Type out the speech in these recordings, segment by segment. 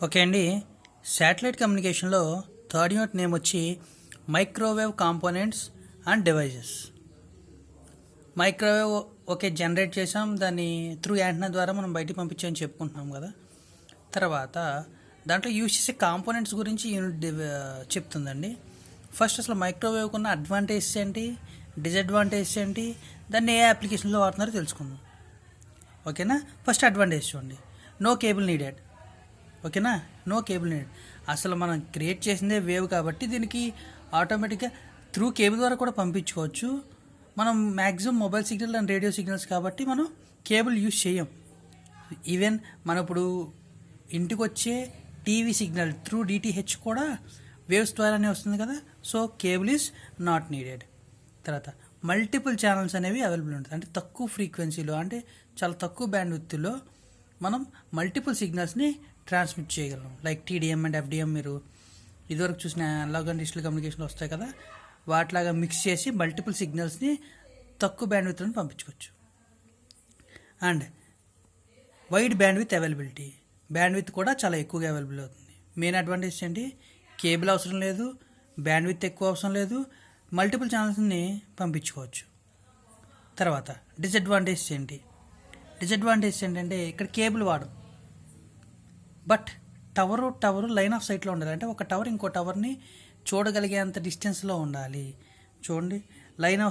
Okay అండి. Satellite కమ్యూనికేషన్లో third unit name వచ్చి microwave components and devices. Microwave okay generate చేసాం, దాన్ని త్రూ యాంటెన్నా ద్వారా మనం బయటికి పంపించామని చెప్పుకుంటున్నాం కదా. తర్వాత దాంట్లో యూజ్ చేసే కాంపోనెంట్స్ గురించి యూనిట్ చెప్తుందండి. ఫస్ట్ అసలు మైక్రోవేవ్కి ఉన్న అడ్వాంటేజెస్ ఏంటి, డిసడ్వాంటేజెస్ ఏంటి, దాన్ని ఏ అప్లికేషన్లో వాడుతున్నారో తెలుసుకుందాం. ఓకేనా. ఫస్ట్ అడ్వాంటేజ్ చూడండి, నో కేబుల్ నీడెడ్. ఓకేనా, నో కేబుల్ నీడెడ్. అసలు మనం క్రియేట్ చేసిందే వేవ్ కాబట్టి దీనికి ఆటోమేటిక్గా త్రూ కేబుల్ ద్వారా కూడా పంపించుకోవచ్చు. మనం maximum mobile signal and radio signals కాబట్టి మనం కేబుల్ యూజ్ చేయం. ఈవెన్ మన ఇప్పుడు ఇంటికి వచ్చే టీవీ సిగ్నల్ త్రూ డిటిహెచ్ కూడా వేవ్స్ ద్వారానే వస్తుంది కదా. So cable is not needed. తర్వాత మల్టిపుల్ ఛానల్స్ అనేవి అవైలబుల్ ఉంటుంది. అంటే తక్కువ ఫ్రీక్వెన్సీలో, అంటే చాలా తక్కువ బ్యాండ్ విత్లో మనం మల్టిపుల్ సిగ్నల్స్ని ట్రాన్స్మిట్ చేయగలం. లైక్ టీడీఎం అండ్ ఎఫ్డిఎం మీరు ఇదివరకు చూసిన అనలాగ్ అండ్ డిజిటల్ కమ్యూనికేషన్లో వస్తాయి కదా, వాటిలాగా మిక్స్ చేసి మల్టిపుల్ సిగ్నల్స్ని తక్కువ బ్యాండ్ విత్లను పంపించుకోవచ్చు. And wide band with availability, band with కూడా చాలా ఎక్కువగా అవైలబుల్ అవుతుంది. మెయిన్ అడ్వాంటేజ్ ఏంటి, కేబుల్ అవసరం లేదు, బ్యాండ్ విత్ ఎక్కువ అవసరం లేదు, మల్టిపుల్ ఛానల్స్ని పంపించుకోవచ్చు. తర్వాత డిసడ్వాంటేజ్ ఏంటంటే ఇక్కడ కేబుల్ వాడం, బట్ టవరు లైన్ ఆఫ్ సైట్లో ఉండాలి. అంటే ఒక టవర్ ఇంకో టవర్ని చూడగలిగేంత డిస్టెన్స్లో ఉండాలి. చూడండి, line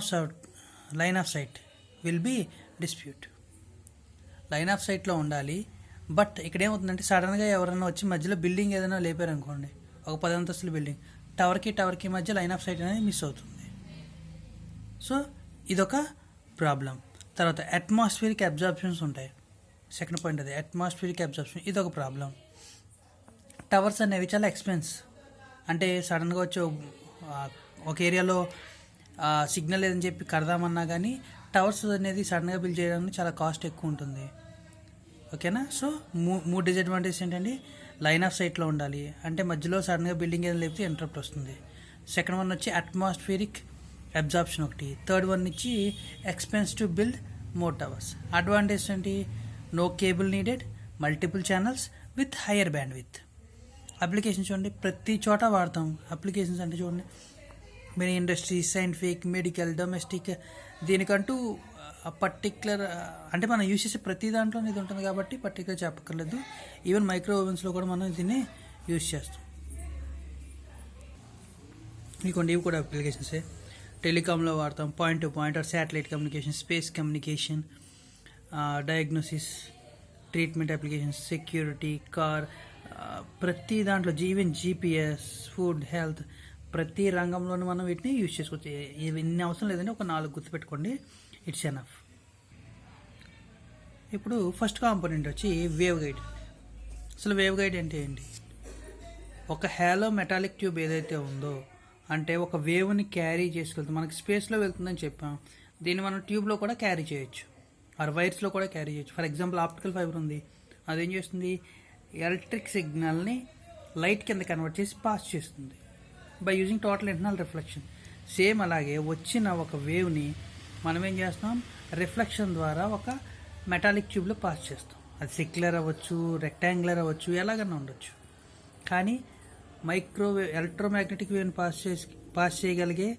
of sight will be dispute. Line of సైట్లో ఉండాలి, బట్ ఇక్కడ ఏమవుతుందంటే సడన్గా ఎవరైనా వచ్చి మధ్యలో బిల్డింగ్ ఏదైనా లేపారనుకోండి, ఒక 10 అంతస్తుల బిల్డింగ్, టవర్కి మధ్య లైన్ ఆఫ్ సైట్ అనేది మిస్ అవుతుంది. సో ఇదొక ప్రాబ్లం. తర్వాత అట్మాస్ఫియరిక్ అబ్జార్ప్షన్స్ ఉంటాయి. సెకండ్ పాయింట్ అది అట్మాస్ఫియరిక్ అబ్జార్ప్షన్, ఇది ఒక ప్రాబ్లం. టవర్స్ అనేవి చాలా ఎక్స్పెన్స్. అంటే సడన్గా వచ్చి ఒక ఏరియాలో సిగ్నల్ లేదని చెప్పి కడదామన్నా కానీ టవర్స్ అనేది సడన్గా బిల్డ్ చేయడానికి చాలా కాస్ట్ ఎక్కువ ఉంటుంది. ఓకేనా. సో మూడు డిసడ్వాంటేజ్ ఏంటంటే లైన్ ఆఫ్ సైట్లో ఉండాలి, అంటే మధ్యలో సడన్గా బిల్డింగ్ ఏదైనా లేకపోతే ఇంటరప్ట్ వస్తుంది. సెకండ్ వన్ వచ్చి అట్మాస్ఫియరిక్ అబ్జార్ప్షన్ ఒకటి. థర్డ్ వన్ నుంచి expense to build more towers. Advantage ఏంటి, no cable needed, multiple channels with higher bandwidth. Applications చూడండి, ప్రతి చోట వాడతాం. అప్లికేషన్స్ అంటే చూడండి, many industry, scientific, medical, domestic, దీనికంటూ పర్టిక్యులర్ అంటే మనం యూజ్ చేసే ప్రతి దాంట్లో ఇది ఉంటుంది కాబట్టి పర్టికులర్ చెప్పక్కర్లేదు. ఈవెన్ మైక్రో ఓవెన్స్లో కూడా మనం దీన్ని యూజ్ చేస్తాం. ఇవి కూడా అప్లికేషన్సే. టెలికామ్లో వాడతాం, point to point or satellite communication, space communication, diagnosis, treatment applications, security, car, ప్రతి దాంట్లో ఈవెన్ జీపీఎస్, ఫుడ్, హెల్త్, ప్రతి రంగంలోనూ మనం వీటిని యూజ్ చేసుకోవచ్చు. ఇన్ని అవసరం లేదండి, ఒక 4 గుర్తుపెట్టుకోండి, ఇట్స్ ఎనఫ్. ఇప్పుడు ఫస్ట్ కాంపోనెంట్ వచ్చి వేవ్ గైడ్. అసలు వేవ్ గైడ్ అంటే ఏంటి, ఒక హ్యాలో మెటాలిక్ ట్యూబ్ ఏదైతే ఉందో, అంటే ఒక వేవ్ని క్యారీ చేసుకెళ్తుంది. మనకి స్పేస్లో వెళ్తుందని చెప్పాం, దీన్ని మనం ట్యూబ్లో కూడా క్యారీ చేయొచ్చు, ఆర్ వైర్స్లో కూడా క్యారీ చేయొచ్చు. ఫర్ ఎగ్జాంపుల్ ఆప్టికల్ ఫైబర్ ఉంది, అదేం చేస్తుంది, ఎలక్ట్రిక్ సిగ్నల్ని లైట్ కింద కన్వర్ట్ చేసి పాస్ చేస్తుంది by using total internal reflection. Same అలాగే వచ్చిన ఒక వేవ్ని మనం ఏం చేస్తాం, రిఫ్లెక్షన్ ద్వారా ఒక మెటాలిక్ ట్యూబ్లో పాస్ చేస్తాం. అది సెక్యులర్ అవ్వచ్చు, రెక్టాంగులర్ అవ్వచ్చు, ఎలాగన్నా ఉండొచ్చు. కానీ మైక్రోవేవ్ ఎలక్ట్రోమాగ్నెటిక్ వేవ్ని పాస్ చేయగలిగే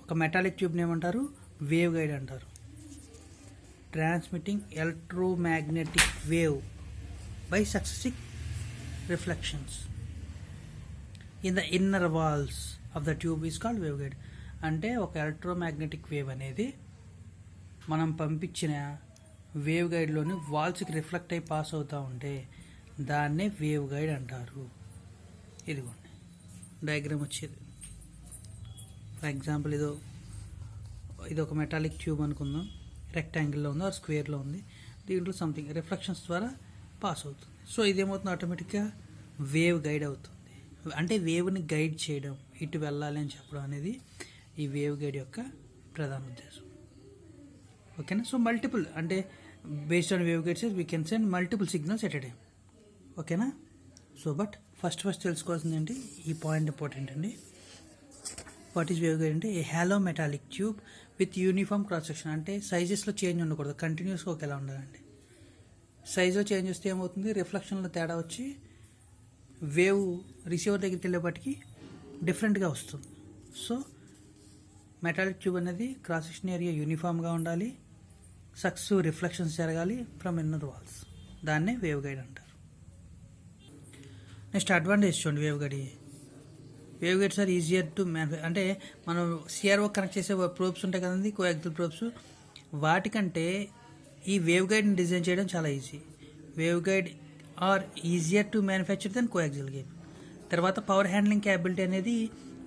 ఒక మెటాలిక్ ట్యూబ్ని ఏమంటారు, వేవ్ గైడ్ అంటారు. Transmitting electromagnetic wave by successive reflections in the inner walls of the tube is called wave guide. అంటే ఒక ఎలక్ట్రోమాగ్నెటిక్ వేవ్ అనేది మనం పంపించిన వేవ్ గైడ్లోని వాల్స్కి రిఫ్లెక్ట్ అయి పాస్ అవుతూ ఉంటే దాన్నే వేవ్ గైడ్ అంటారు. ఇదిగోండి డయాగ్రామ్ వచ్చేది. ఫర్ ఎగ్జాంపుల్ ఇది ఒక మెటాలిక్ ట్యూబ్ అనుకుందాం, రెక్టాంగిల్లో ఉంది ఆర్ స్క్వేర్లో ఉంది, దీంట్లో సంథింగ్ రిఫ్లెక్షన్స్ ద్వారా పాస్ అవుతుంది. సో ఇదేమవుతుంది, ఆటోమేటిక్గా వేవ్ గైడ్ అవుతుంది. అంటే వేవ్ని గైడ్ చేయడం, ఇటు వెళ్ళాలి అని చెప్పడం అనేది ఈ వేవ్ గైడ్ యొక్క ప్రధాన ఉద్దేశం. ఓకేనా. సో మల్టిపుల్ అంటే based on wave guides we can send multiple signals at a time. ఓకేనా. సో బట్ ఫస్ట్ తెలుసుకోవాల్సింది ఏంటి, ఈ పాయింట్ ఇంపార్టెంట్ అండి. వాట్ ఈజ్ వేవ్ గైడ్ అంటే a hollow metallic tube with uniform cross section. అంటే సైజెస్లో change ఉండకూడదు, కంటిన్యూస్గా ఒకేలా ఉండాలండి. సైజులో చేంజ్ వస్తే ఏమవుతుంది, రిఫ్లెక్షన్లో తేడా వచ్చి వేవ్ రిసీవర్ దగ్గరికి వెళ్ళేపటికి డిఫరెంట్గా వస్తుంది. సో మెటాలిక్ ట్యూబ్ అనేది క్రాస్ సెక్షన్ ఏరియా యూనిఫామ్గా ఉండాలి, సక్సెసివ్ రిఫ్లెక్షన్స్ జరగాలి ఫ్రమ్ ఇన్నర్ వాల్స్. దాన్నే వేవ్ గైడ్ అంటారు. నెక్స్ట్ అడ్వాంటేజ్ చూడండి wave guide. Wave guides are easier to అంటే మనం సిఆర్ఓ కనెక్ట్ చేసే ప్రోబ్స్ ఉంటాయి కదండి, కోయాక్సిల్ ప్రోబ్స్, వాటికంటే ఈ వేవ్ గైడ్ని డిజైన్ చేయడం చాలా easy. Wave guide are easier to manufacture than coaxial guide. తర్వాత పవర్ హ్యాండ్లింగ్ క్యాపబిలిటీ అనేది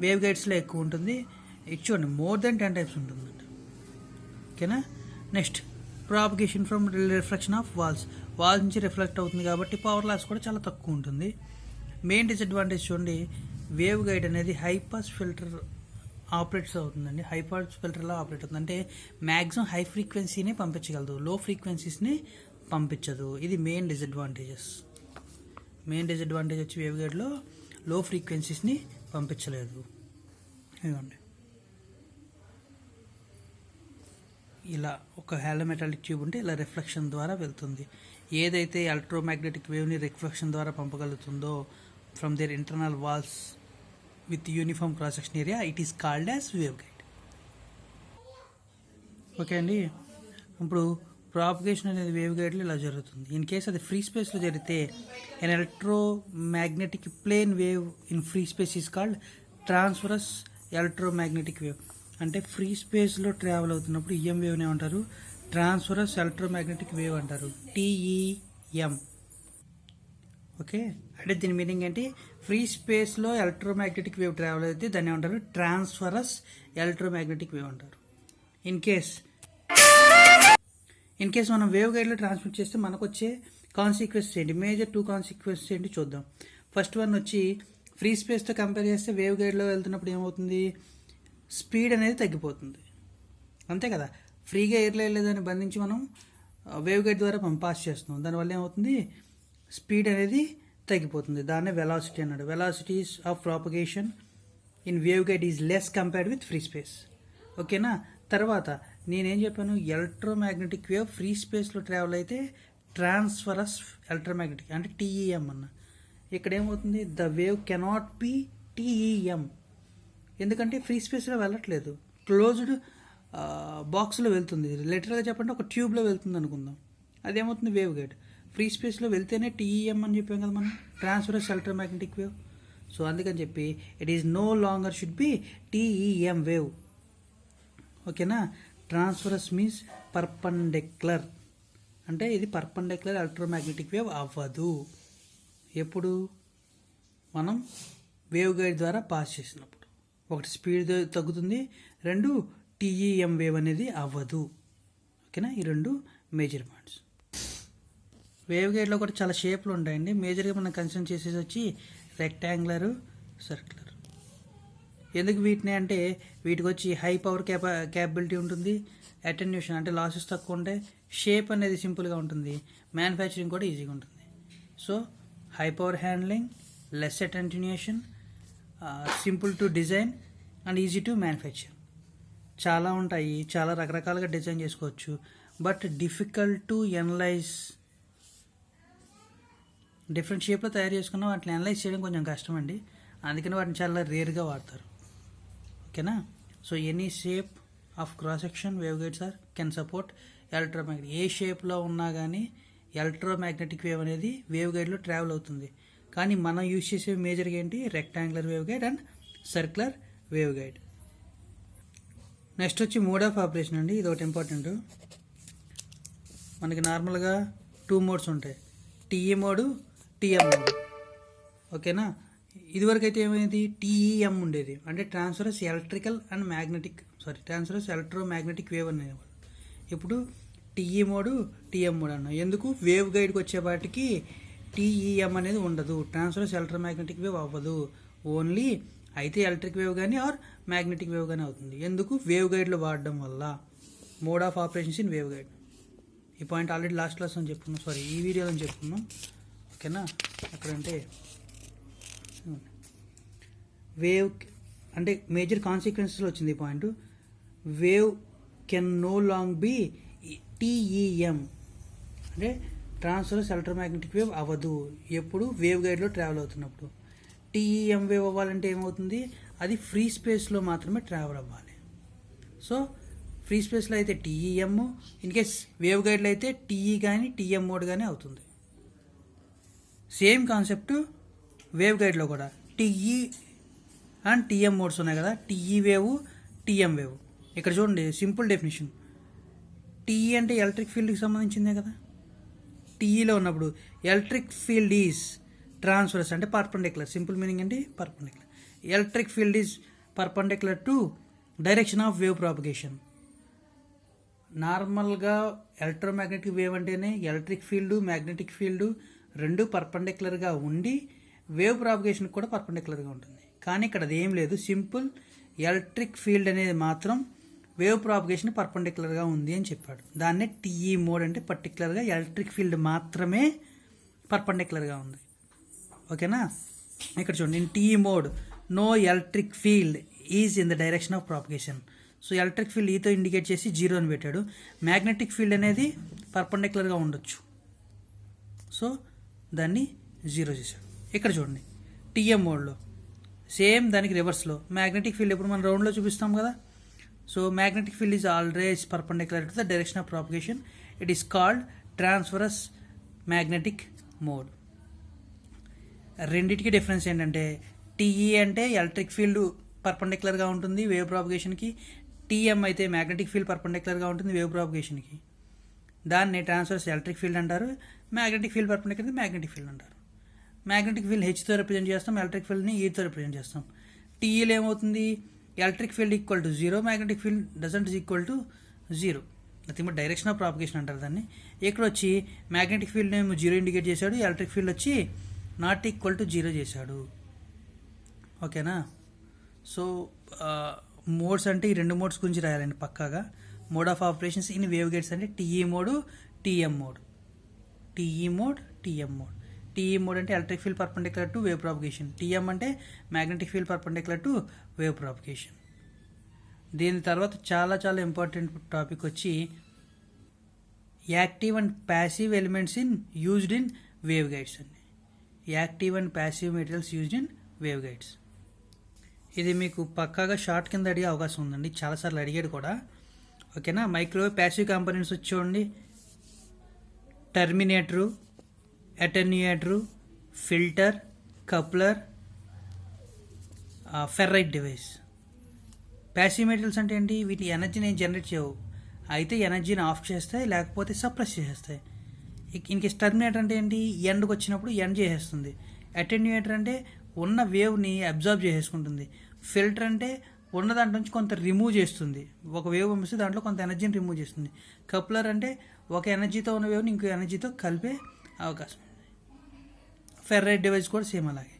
వేవ్ గైడ్స్లో ఎక్కువ ఉంటుంది. ఇది చూడండి మోర్ దెన్ 10 టైమ్స్ ఉంటుందండి. ఓకేనా. Next propagation from reflection of walls నుంచి రిఫ్లెక్ట్ అవుతుంది కాబట్టి పవర్ లాస్ కూడా చాలా తక్కువ ఉంటుంది. మెయిన్ డిసడ్వాంటేజ్ చూడండి, వేవ్ గైడ్ అనేది హై పాస్ ఫిల్టర్ ఆపరేట్స్ అవుతుందండి. హై పాస్ ఫిల్టర్లో ఆపరేట్ అవుతుంది అంటే మ్యాక్సిమం హై ఫ్రీక్వెన్సీనే పంపించగలదు, లో ఫ్రీక్వెన్సీస్ని పంపించదు. ఇది మెయిన్ డిసడ్వాంటేజ్ వచ్చి వేవ్ గైడ్లో లో ఫ్రీక్వెన్సీస్ని పంపించలేదు. ఇవ్వండి ఇలా ఒక హాలోమెటాలిక్ ట్యూబ్ ఉంటే ఇలా రిఫ్లెక్షన్ ద్వారా వెళ్తుంది. ఏదైతే ఎలక్ట్రోమాగ్నెటిక్ వేవ్ని రిఫ్లెక్షన్ ద్వారా పంపగలుగుతుందో from their internal walls with uniform cross section area, it is called as wave guide. Okay అండి. ఇప్పుడు ప్రాపగేషన్ అనేది వేవ్ గైడ్లో ఇలా జరుగుతుంది. ఇన్ కేస్ అది ఫ్రీ స్పేస్లో జరిగితే an electromagnetic plane wave in free space is called transverse electromagnetic wave. అంటే free స్పేస్లో ట్రావెల్ అవుతున్నప్పుడు ఈఎం వేవ్ని ఏమంటారు, ట్రాన్స్వర్స్ ఎలక్ట్రోమాగ్నెటిక్ వేవ్ అంటారు, TEM. ఓకే, అంటే దీని మీనింగ్ ఏంటి, ఫ్రీ స్పేస్లో ఎలక్ట్రోమాగ్నెటిక్ వేవ్ ట్రావెల్ అయితే దాన్ని ఏమంటారు, ట్రాన్స్వర్స్ ఎలక్ట్రోమాగ్నెటిక్ వేవ్ అంటారు. ఇన్ కేస్ మనం వేవ్ గైడ్లో ట్రాన్స్మిట్ చేస్తే మనకు వచ్చే కాన్సిక్వెన్సెస్ ఏంటి, మేజర్ 2 కాన్సిక్వెన్సెస్ ఏంటి చూద్దాం. ఫస్ట్ వన్ వచ్చి ఫ్రీ స్పేస్తో కంపేర్ చేస్తే వేవ్ గైడ్లో వెళ్తున్నప్పుడు ఏమవుతుంది, స్పీడ్ అనేది తగ్గిపోతుంది. అంతే కదా, ఫ్రీగా ఎయిర్లో వెళ్ళేదాన్ని బంధించి మనం వేవ్ గైడ్ ద్వారా మనం పాస్ చేస్తున్నాం. దానివల్ల ఏమవుతుంది, స్పీడ్ అనేది తగ్గిపోతుంది. దాన్నే వెలాసిటీ అన్నాడు. Velocities of propagation in wave guide is less compared with free space. ఓకేనా. తర్వాత నేనేం చెప్పాను, ఎలక్ట్రోమాగ్నెటిక్ వేవ్ ఫ్రీ స్పేస్లో ట్రావెల్ అయితే ట్రాన్స్ఫరస్ ఎలక్ట్రోమాగ్నెటిక్ అంటే TEM అన్న. ఇక్కడ ఏమవుతుంది, the wave cannot be TEM, ఎందుకంటే ఫ్రీ స్పేస్లో వెళ్ళట్లేదు, క్లోజ్డ్ బాక్స్లో వెళ్తుంది. లిటరల్గా చెప్పండి ఒక ట్యూబ్లో వెళ్తుంది అనుకుందాం, అదేమవుతుంది వేవ్ గైడ్. ఫ్రీ స్పేస్లో వెళ్తేనే TEM అని చెప్పాం కదా మనం, ట్రాన్స్ఫరస్ ఎలక్ట్రోమాగ్నెటిక్ వేవ్. సో అందుకని చెప్పి it is no longer should be TEM wave. ఓకేనా. ట్రాన్స్ఫరస్ మీన్స్ పర్పెండిక్యులర్, అంటే ఇది పర్పెండిక్యులర్ ఎలక్ట్రోమాగ్నెటిక్ వేవ్ అవ్వదు ఎప్పుడు మనం వేవ్ గైడ్ ద్వారా పాస్ చేసినప్పుడు. ఒకటి స్పీడ్ తగ్గుతుంది, 2 TEM వేవ్ అనేది అవ్వదు. ఓకేనా. ఈ 2 మేజర్ పాయింట్స్. వేవ్ గైడ్లో కూడా చాలా షేప్లు ఉంటాయండి. మేజర్గా మనం కన్సిడర్ చేసేది వచ్చి రెక్టాంగులర్, సర్క్యులర్. ఎందుకు వీటిని అంటే వీటికి వచ్చి హై పవర్ క్యాపబిలిటీ ఉంటుంది, అటెన్యూషన్ అంటే లాసెస్ తక్కువ ఉంటాయి, షేప్ అనేది సింపుల్గా ఉంటుంది, మ్యానుఫ్యాక్చరింగ్ కూడా ఈజీగా ఉంటుంది. So high power handling, less attenuation, simple to design and easy to manufacture. చాలా ఉంటాయి, చాలా రకరకాలుగా డిజైన్ చేసుకోవచ్చు, but difficult to analyse. Different షేప్లో తయారు చేసుకున్న వాటిని అనలైజ్ చేయడం కొంచెం కష్టం అండి, అందుకని వాటిని చాలా రేర్గా వాడతారు. ఓకేనా. So any shape of cross section wave guides are can support electromagnetic. ఏ షేప్లో ఉన్నా కానీ ఎలక్ట్రోమాగ్నెటిక్ వేవ్ అనేది వేవ్ గైడ్లో ట్రావెల్ అవుతుంది. కానీ మనం యూజ్ చేసే మేజర్గా ఏంటి, rectangular wave guide and circular wave guide. Next వచ్చి మోడ్ ఆఫ్ ఆపరేషన్ అండి. ఇది ఒకటి ఇంపార్టెంట్. మనకి నార్మల్గా 2 మోడ్స్ ఉంటాయి, TE మోడు, TM మోడు. ఓకేనా. ఇదివరకు అయితే ఏమైంది, TEM ఉండేది, అంటే ట్రాన్స్ఫరస్ ఎలక్ట్రోమాగ్నెటిక్ వేవ్ అనేవాళ్ళు. ఇప్పుడు TE మోడు, TM మోడ్ అన్నాం. ఎందుకు, వేవ్ గైడ్కి వచ్చేపాటికి TEM అనేది ఉండదు, ట్రాన్స్ఫరస్ ఎలక్ట్రోమాగ్నెటిక్ వేవ్ అవ్వదు. ఓన్లీ అయితే ఎలక్ట్రిక్ వేవ్ కానీ ఆర్ మ్యాగ్నెటిక్ వేవ్ కానీ అవుతుంది. ఎందుకు, వేవ్ గైడ్లో వాడడం వల్ల. Mode of operations in wave guide. ఈ పాయింట్ ఆల్రెడీ లాస్ట్ క్లాస్ అని చెప్పుకున్నాం, సారీ ఈ వీడియోలో చెప్పుకున్నాం. ఓకేనా. అక్కడంటే వేవ్ అంటే మేజర్ కాన్సిక్వెన్సెస్లో వచ్చింది ఈ point. Wave can no long be TEM, అంటే ట్రాన్స్వర్స్ ఎలక్ట్రోమాగ్నెటిక్ వేవ్ అవ్వదు. ఎప్పుడు వేవ్ గైడ్లో ట్రావెల్ అవుతున్నప్పుడు. టీఈఎం వేవ్ అవ్వాలంటే ఏమవుతుంది, అది ఫ్రీ స్పేస్లో మాత్రమే ట్రావెల్ అవ్వాలి. సో ఫ్రీ స్పేస్లో అయితే టీఈఎం, ఇన్ కేస్ వేవ్ గైడ్లో అయితే టీఈ కానీ టీఎం మోడ్ కానీ అవుతుంది. సేమ్ కాన్సెప్ట్ వేవ్ గైడ్లో కూడా టీఈ అండ్ టీఎం మోడ్స్ ఉన్నాయి కదా, టీఈ వేవ్ టీఎం వేవ్. ఇక్కడ చూడండి సింపుల్ డెఫినేషన్. టీఈ అంటే ఎలక్ట్రిక్ ఫీల్డ్కి సంబంధించిందే కదా. టీఈలో ఉన్నప్పుడు ఎలక్ట్రిక్ ఫీల్డ్ ఈజ్ ట్రాన్స్వర్స్ అంటే పర్పెండిక్యులర్. సింపుల్ మీనింగ్ అంటే perpendicular. Electric field is perpendicular to direction of wave propagation. నార్మల్గా ఎలక్ట్రోమాగ్నెటిక్ వేవ్ అంటేనే ఎలక్ట్రిక్ ఫీల్డ్ మ్యాగ్నెటిక్ ఫీల్డ్ రెండు పర్పెండిక్యులర్గా ఉండి వేవ్ ప్రాపగేషన్ కూడా పర్పెండిక్యులర్గా ఉంటుంది. కానీ ఇక్కడ అది ఏం లేదు, సింపుల్ ఎలక్ట్రిక్ ఫీల్డ్ అనేది మాత్రం వేవ్ ప్రాపగేషన్ పర్పెండిక్యులర్గా ఉంది అని చెప్పాడు. దాన్నే టీఈ మోడ్ అంటే పర్టికులర్గా ఎలక్ట్రిక్ ఫీల్డ్ మాత్రమే పర్పెండిక్యులర్గా ఉంది. ఓకేనా. ఇక్కడ చూడండి, in TE mode no electric field is in the direction of propagation. So electric field ఈతో ఇండికేట్ చేసి 0 అని పెట్టాడు. మ్యాగ్నెటిక్ ఫీల్డ్ అనేది పర్పెండిక్యులర్గా ఉండొచ్చు, సో దాన్ని 0 చేశాడు. ఇక్కడ చూడండి టీఎం మోడ్లో సేమ్ దానికి రివర్స్లో మ్యాగ్నెటిక్ ఫీల్డ్ ఎప్పుడు మనం రౌండ్లో చూపిస్తాం కదా. So magnetic field is always perpendicular to the direction of propagation. It is called transverse magnetic mode. రెండింటికి డిఫరెన్స్ ఏంటంటే టీఈ అంటే ఎలక్ట్రిక్ ఫీల్డ్ పర్పెండిక్యులర్గా ఉంటుంది వేవ్ ప్రాపగేషన్కి, టీఎం అయితే మ్యాగ్నెటిక్ ఫీల్డ్ పర్పెండిక్యులర్గా ఉంటుంది వేవ్ ప్రాపగేషన్కి. దాన్ని ట్రాన్స్వర్స్ ఎలక్ట్రిక్ ఫీల్డ్ అంటారు, magnetic field perpendicular magnetic field అంటారు. Magnetic field హెచ్తో represent చేస్తాం, ఎలక్ట్రిక్ ఫీల్డ్ని ఈతో రిప్రజెంట్ చేస్తాం. టీఈలో ఏమవుతుంది, electric field equal to 0, magnetic field doesn't equal to 0. Nothing but direction of propagation అంటారు దాన్ని. ఇక్కడ వచ్చి మ్యాగ్నెటిక్ ఫీల్డ్ ఏమో 0 ఇండికేట్ చేశాడు, ఎలక్ట్రిక్ ఫీల్డ్ వచ్చి నాట్ ఈక్వల్ టు 0 చేశాడు. ఓకేనా. సో మోడ్స్ అంటే ఈ రెండు మోడ్స్ గురించి రాయాలండి పక్కాగా. Mode of operations in wave guides అంటే TE mode TM mode. TE mode TM mode. TE mode అంటే electric field perpendicular to wave propagation, TM అంటే magnetic field perpendicular to wave propagation. దీని తర్వాత చాలా చాలా ఇంపార్టెంట్ టాపిక్ వచ్చి active and passive elements used in wave guides అండి. Active and passive materials used in wave guides. ఇది మీకు పక్కాగా షార్ట్ కింద అడిగే అవకాశం ఉందండి, చాలాసార్లు అడిగాడు కూడా. ఓకేనా. మైక్రోవేవ్ ప్యాసివ్ కాంపోనెంట్స్ వచ్చి చూడండి, terminator, attenuator, filter, coupler, ferrite device. Passive materials అంటే ఏంటి, వీటి ఎనర్జీని జనరేట్ చేయవు, అయితే ఎనర్జీని ఆఫ్ చేస్తాయి లేకపోతే సప్రెస్ చేసేస్తాయి. ఇన్కేస్ టర్మినేటర్ అంటే ఏంటి, ఎండ్కి వచ్చినప్పుడు ఎండ్ చేసేస్తుంది. అటెన్యూయేటర్ అంటే ఉన్న వేవ్ని అబ్జర్వ్ చేసేసుకుంటుంది. ఫిల్టర్ అంటే ఉన్న దాంట్లో నుంచి కొంత రిమూవ్ చేస్తుంది, ఒక వేవ్ పంపిస్తే దాంట్లో కొంత ఎనర్జీని రిమూవ్ చేస్తుంది. కప్లర్ అంటే ఒక ఎనర్జీతో ఉన్న వేవ్ని ఇంకో ఎనర్జీతో కలిపే అవకాశం ఉంది. ఫెర్రైట్ డివైస్ కూడా సేమ్ అలాగే.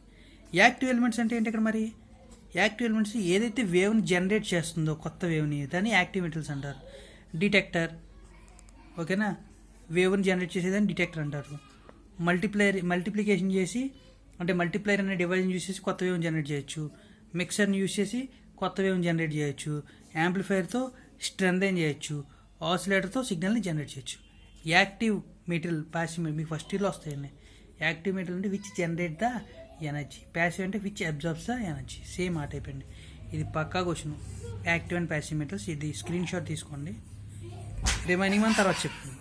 యాక్టివ్ ఎలిమెంట్స్ అంటే ఏంటి ఇక్కడ మరి, యాక్టివ్ ఎలిమెంట్స్ ఏదైతే వేవ్ని జనరేట్ చేస్తుందో కొత్త వేవ్ని దాన్ని యాక్టివ్ మెటీరియల్స్ అంటారు. డిటెక్టర్, ఓకేనా, వేవ్ని జనరేట్ చేసేదాన్ని డిటెక్టర్ అంటారు. మల్టిప్లికేషన్ చేసి అంటే మల్టిప్లైర్ అనే డివైస్ని యూజ్ చేసి కొత్త వేవ్ని జనరేట్ చేయొచ్చు. మిక్సర్ని యూజ్ చేసి కొత్త వేవ్ని జనరేట్ చేయొచ్చు. యాంప్లిఫైర్తో స్ట్రెంథెన్ చేయొచ్చు. ఆసిలేటర్తో సిగ్నల్ని జనరేట్ చేయొచ్చు. యాక్టివ్ మెటీరియల్, ప్యాసివ్ మీకు ఫస్ట్ ఇయర్లో వస్తాయండి. యాక్టివ్ మెటీరియల్ అంటే which generate the energy, passive అంటే which absorbs the energy. Same ఆ టైప్ అండి. ఇది పక్కా question, active and passive materials. ఇది స్క్రీన్ షాట్ తీసుకోండి, రిమైనింగ్ మన తర్వాత చెప్తుంది.